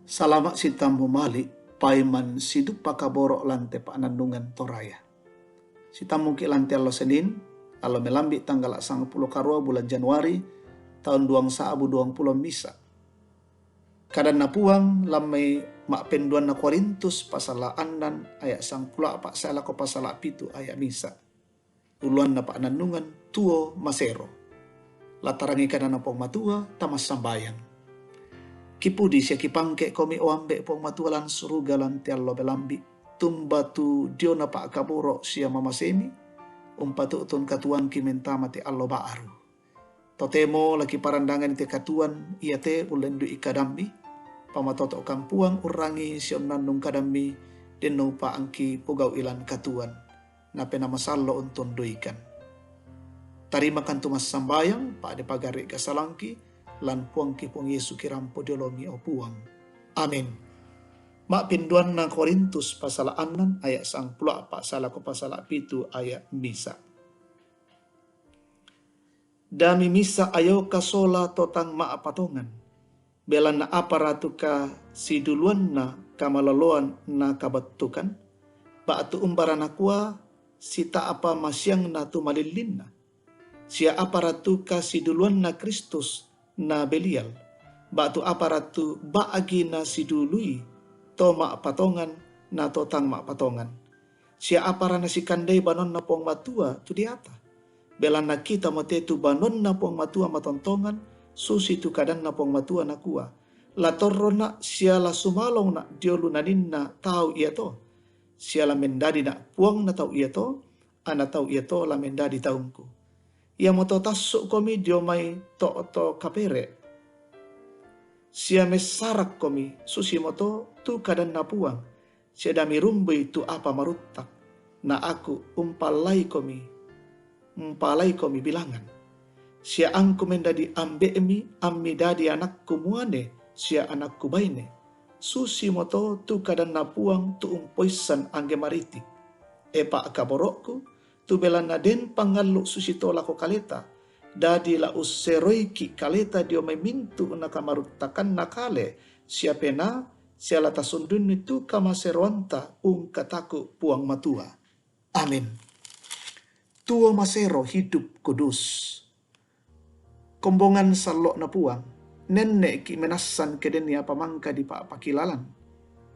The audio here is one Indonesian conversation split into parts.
Salamat si tambo mali, paiman sidup pakaborok lante panandungan toraya. Si tamu ki lante allo Senin, allo melambi tanggal 10 karua bulan Januari, tahun 2020 misa. Kadan napuang lamay makpenduan na Korintus pasala andan ayat 10 apa sala ko pasala pitu ayat misa. Uluan na panandungan tuo masero. Latarangi kadan na pong matua tamas sambayang. Kipudi siya kipangke komi oambe pong matualan surugalan ti allo belambi. Tumbatu dio na pa kaburo siya mamasemi. Umpatu utun katuan kimentama ti allo baaru. Totemo laki parandangan ti katuan iya te ulendu ikadambi. Pamatoto kampuang urangi siya nandung kadambi. Deno pa angki pugaw ilan katuan. Na penamasallo untun duikan. Tarima kan tumas sambayang pa de pagari kasalangki. Lan puang kipong Yesu kirampo diolomi o puang. Amin. Makpinduan na Korintus pasala 6 ayat 10 pasala ko pasala 7 ayat misa. Dami misa ayo kasola totang maapatongan. Belan na aparatu ka siduluan na kamalaloan na kabatukan. Baatu umbaran akwa sita apa masyang na tumalilin na. Siya aparatu ka siduluan na Kristus na Belial, batu aparatu baagi na sidului, to patongan na totang patongan. Siya apara na si kanday banon na pong matua, tu diata. Belan na kita matetu banon na pong matua matontongan, susi tu kadan na pong matua na kuwa. Latorro na siya la sumalong na diolu na nin na tao iya to. Siya la mendadi na puang na tao iya to, ana tao iya to la mendadi taungku. Ia moto tasuk komi dio mai to kapere. Sia mesarak komi susi moto tu kadan napuang. Sia dami rumbui tu apa marutak. Na aku umpalai komi bilangan. Sia angku mendadi ambeemi ammi dadi anakku muane. Sia anakku baine. Susi moto tu kadan napuang tu umpoisan angge mariti. Epa kaborokku. Tu belana den pangaluk susito lako kaleta. Dadi la useroiki kaleta dio may mintu na kamarutakan nakale. Siya pena, siya lata sundun itu kamaserwanta kataku puang matua. Amin. Tuo masero hidup kudus. Kombongan salok na puang. Nenek ki menasan kedenia pamangka di pakilalan.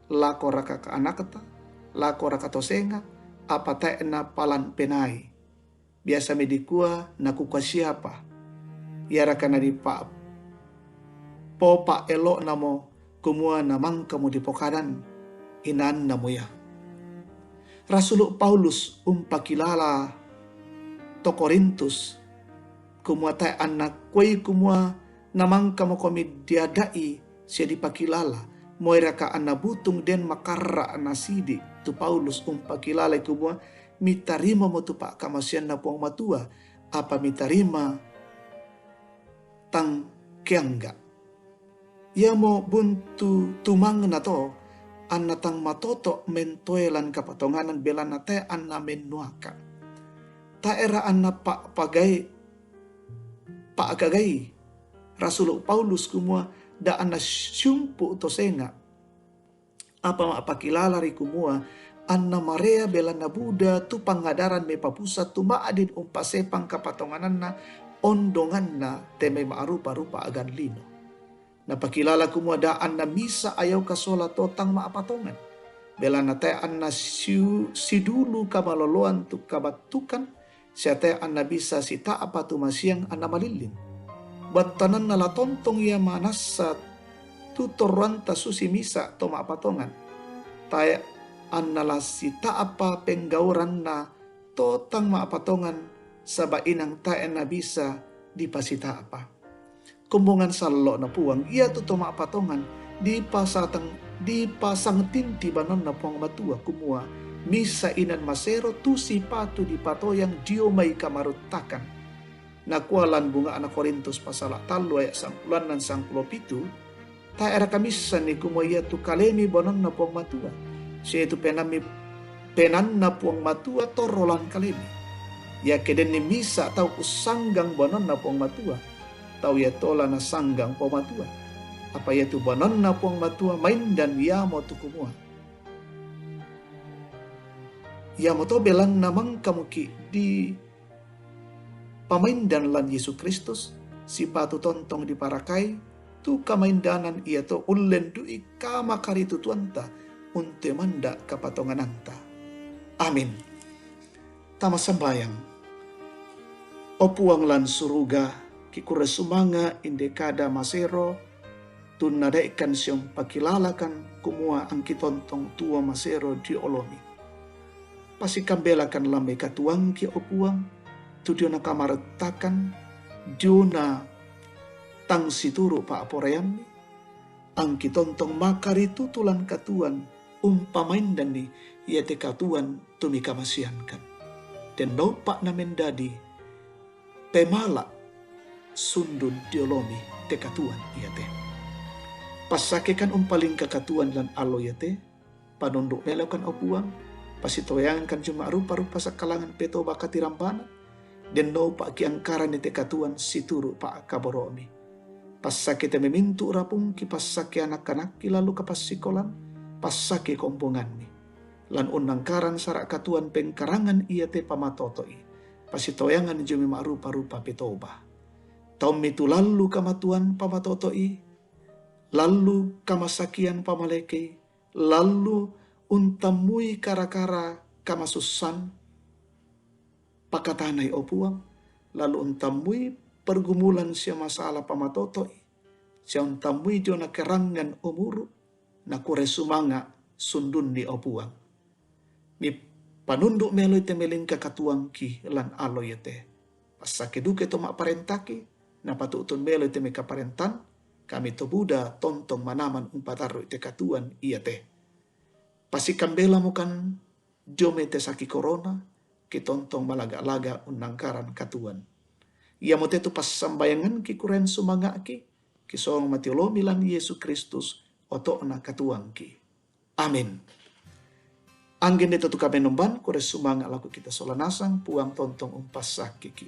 Lako raka ka anakata. Lako raka tosenga. Apa na palan penai. Biasa medikua na kuka siapa. Yara kana di pa popa elok namo kumua namang kamu di pokadan inan namo ya. Rasuluk Paulus umpakilala to Korintus kumua ta anak koi kumua namang kamu komi diadai sia dipakilala. Moira ka anabutung den makarra anasidi tu Paulus umpakilala kumua mitarima mo tu pa kamasyan na puang matua apa mitarima tang kiangga. Ia mo buntu tumang na to anatang matoto mentoelan kapatonganan belana te anna menuaka. Ta era anna pa agagay Rasuluk Paulus kumua da anna syumpu to senga. Apa mapakilala ri kumua anna marea belana Buddha tu pangadaran me papusat tu maadin umpasepang kapatonganan na ondongan na teme maarupa-rupa agan lino. Napakilala kumua da anna misa ayaw kasola totang maapatongan. Belana te anna sidulu kamaloloan tu kabatukan siya te anna bisa sita apa tu masyang anna malilin. Bantanan na latontong ia manasa tutorwanta susi misa to maapatongan. Taya annala sita apa penggauran na totang maapatongan sa bainang tae na bisa dipasita apa. Kumbungan salo na puang ia tuto maapatongan dipasang tinti banon na puang matua kumua misa inan masero tu si patu dipatoyang dio may kamarutakan. Nakualan bunga anak Korintus pasala 3 ayat 10 dan 17 ta era kamisan ni kumaya tu kalemi bonon na puang matua. Siya tu penan na puang matua torolan kalemi. Ya keden ni misa tau usanggang bonon na puang matua. Tau ya tola na sanggang puang matua. Apa ya tu banon na puang matua main dan ya mo tu kumua. Ya mo to belang namang kamuki di pamain dan lan Yesus Kristus si patu tontong di parakai tu kamaindanan ia to ulen du ikama karitu tuanta unte manda kapatongan anta. Amin. Tama sembayang. Opuang lan suruga kikure sumanga indekada masero tun nadaikan siong pakilalakan kumua angkitontong tua masero di olomi. Pasikambelakan lambe katuang ki opuang tu diona kamaretakan diona tang situru pa aporayami angkitontong makari tutulan katuan umpamain dan ni iate katuan tumika masiankan. Dan nopak na mendadi pemala sundun diolomi te katuan iate. Pasakekan umpaling kakatuan lan alo iate, panunduk melakukan opuang, pasitoyangan cuma rupa-rupa sakalangan peto baka tirambana, dan nopak ki angkaran te katuan situru pa kaboromi. Pasake te memintu rapung ki pasake anak-anak ki lalu kapasikolan, pasake kompongan mi. Lan unangkaran sarak katuan pengkarangan ia te pamatotoi. Pasitoyangan jumi rupa-rupa petoba. Taum itu lalu kamatuan pamatotoi. Lalu kamasakian pamaleke. Lalu untamui kara-kara kamasusan. Pakatanay opuang. Lalu untamui pergumulan siya masalah pamatotoi. Siya untamui jo na kerangan umuru. Na kure sumanga sundun di opuang. Ni panunduk meloy te meling kakatuang ki lan aloy te. Pasake duke to maparentaki, na patutun meloy te mekaparentan, kami to Buddha tontong manaman umpataru te katuan iya te. Pasikambela mo kan jome te saki corona, ki tontong malaga-laga unangkaran katuan. Ia mo te tu pasambayangan ki kuren sumanga ki soong matiolomi lan Yesus Kristus oto na katuang ki. Amin. Angin dito tu kami numban, kore sumanga laku kita solanasang, puang tontong umpas kiki.